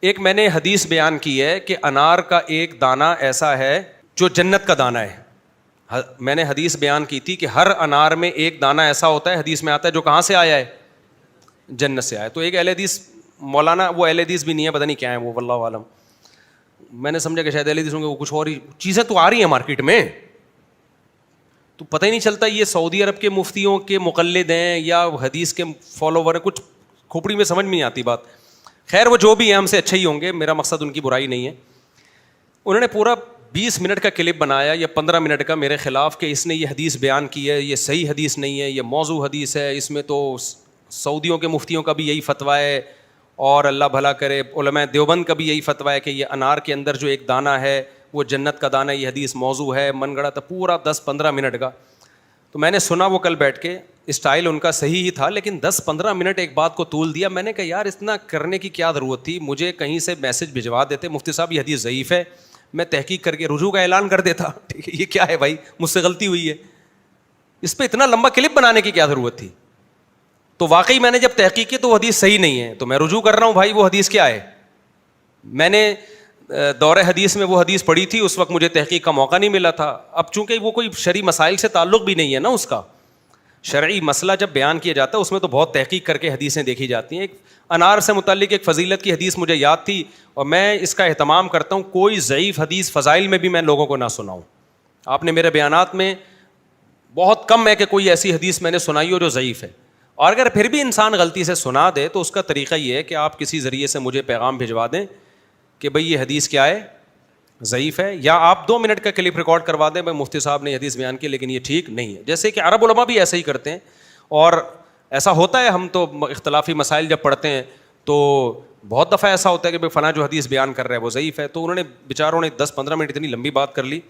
ایک میں نے حدیث بیان کی ہے کہ انار کا ایک دانہ ایسا ہے جو جنت کا دانہ ہے. میں نے حدیث بیان کی تھی کہ ہر انار میں ایک دانہ ایسا ہوتا ہے, حدیث میں آتا ہے, جو کہاں سے آیا ہے, جنت سے آیا. تو ایک اہل حدیث مولانا, وہ اہل حدیث بھی نہیں ہے, پتہ نہیں کیا ہے وہ, واللہ عالم. میں نے سمجھا کہ شاید اہل حدیث ہوں گے, وہ کچھ اور ہی چیزیں تو آ رہی ہیں مارکیٹ میں, تو پتہ ہی نہیں چلتا یہ سعودی عرب کے مفتیوں کے مقلد ہیں یا حدیث کے فالوور ہیں, کچھ کھوپڑی میں سمجھ میں نہیں آتی بات. خیر وہ جو بھی ہیں ہم سے اچھے ہی ہوں گے, میرا مقصد ان کی برائی نہیں ہے. انہوں نے پورا 20 منٹ کا کلپ بنایا یا 15 منٹ کا میرے خلاف کہ اس نے یہ حدیث بیان کی ہے, یہ صحیح حدیث نہیں ہے, یہ موضوع حدیث ہے, اس میں تو سعودیوں کے مفتیوں کا بھی یہی فتویٰ ہے, اور اللہ بھلا کرے علماء دیوبند کا بھی یہی فتویٰ ہے کہ یہ انار کے اندر جو ایک دانہ ہے وہ جنت کا دانہ ہے, یہ حدیث موضوع ہے, من گڑا تھا پورا 10-15 منٹ کا. تو میں نے سنا وہ کل بیٹھ کے, اسٹائل ان کا صحیح ہی تھا, لیکن 10-15 منٹ ایک بات کو طول دیا. میں نے کہا یار اتنا کرنے کی کیا ضرورت تھی, مجھے کہیں سے میسج بھجوا دیتے, مفتی صاحب یہ حدیث ضعیف ہے, میں تحقیق کر کے رجوع کا اعلان کر دیتا. ٹھیک ہے, یہ کیا ہے بھائی, مجھ سے غلطی ہوئی ہے, اس پہ اتنا لمبا کلپ بنانے کی کیا ضرورت تھی. تو واقعی میں نے جب تحقیق کی تو وہ حدیث صحیح نہیں ہے, تو میں رجوع کر رہا ہوں بھائی وہ حدیث کیا ہے. میں نے دور حدیث میں وہ حدیث پڑھی تھی, اس وقت مجھے تحقیق کا موقع نہیں ملا تھا. اب چونکہ وہ کوئی شرعی مسائل سے تعلق بھی نہیں ہے نا, اس کا شرعی مسئلہ جب بیان کیا جاتا ہے اس میں تو بہت تحقیق کر کے حدیثیں دیکھی جاتی ہیں. ایک انار سے متعلق ایک فضیلت کی حدیث مجھے یاد تھی, اور میں اس کا اہتمام کرتا ہوں کوئی ضعیف حدیث فضائل میں بھی میں لوگوں کو نہ سناؤں. آپ نے میرے بیانات میں بہت کم ہے کہ کوئی ایسی حدیث میں نے سنائی ہو جو ضعیف ہے. اور اگر پھر بھی انسان غلطی سے سنا دے تو اس کا طریقہ یہ ہے کہ آپ کسی ذریعے سے مجھے پیغام بھجوا دیں کہ بھئی یہ حدیث کیا ہے, ضعیف ہے, یا آپ 2 منٹ کا کلپ ریکارڈ کروا دیں بھائی مفتی صاحب نے حدیث بیان کی لیکن یہ ٹھیک نہیں ہے. جیسے کہ عرب علماء بھی ایسا ہی کرتے ہیں, اور ایسا ہوتا ہے, ہم تو اختلافی مسائل جب پڑھتے ہیں تو بہت دفعہ ایسا ہوتا ہے کہ بھائی فلاں جو حدیث بیان کر رہا ہے وہ ضعیف ہے. تو انہوں نے بیچاروں نے 10-15 منٹ اتنی لمبی بات کر لی.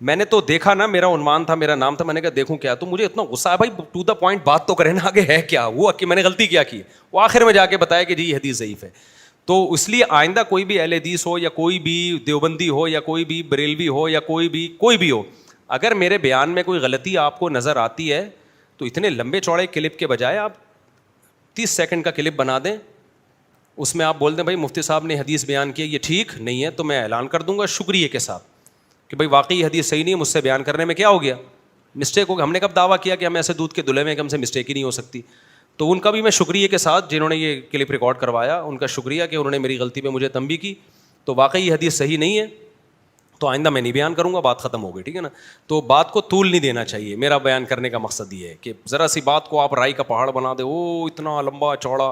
میں نے تو دیکھا نا, میرا عنوان تھا, میرا نام تھا, میں نے کہا دیکھوں کیا, تو مجھے اتنا غصہ ہے بھائی ٹو دا پوائنٹ بات تو کرے نا, آگے ہے کیا, وہ کہ میں نے غلطی کیا کی, وہ آخر میں جا کے بتایا کہ جی یہ حدیث ضعیف ہے. تو اس لیے آئندہ کوئی بھی اہل حدیث ہو یا کوئی بھی دیوبندی ہو یا کوئی بھی بریلوی ہو یا کوئی بھی ہو, اگر میرے بیان میں کوئی غلطی آپ کو نظر آتی ہے تو اتنے لمبے چوڑے کلپ کے بجائے آپ 30 سیکنڈ کا کلپ بنا دیں, اس میں آپ بول دیں بھائی مفتی صاحب نے حدیث بیان کی یہ ٹھیک نہیں ہے, تو میں اعلان کر دوں گا شکریہ کے ساتھ کہ بھائی واقعی حدیث صحیح نہیں ہے, مجھ سے بیان کرنے میں کیا ہو گیا, مسٹیک ہو گیا. ہم نے کب دعویٰ کیا کہ ہم ایسے دودھ کے دلہے میں کہ ہم سے مسٹیک ہی نہیں ہو سکتی. تو ان کا بھی میں شکریہ کے ساتھ, جنہوں نے یہ کلپ ریکارڈ کروایا, ان کا شکریہ کہ انہوں نے میری غلطی پہ مجھے تنبیہ کی. تو واقعی یہ حدیث صحیح نہیں ہے, تو آئندہ میں نہیں بیان کروں گا, بات ختم ہو گئی, ٹھیک ہے نا. تو بات کو طول نہیں دینا چاہیے, میرا بیان کرنے کا مقصد یہ ہے کہ ذرا سی بات کو آپ رائی کا پہاڑ بنا دے, او اتنا لمبا چوڑا.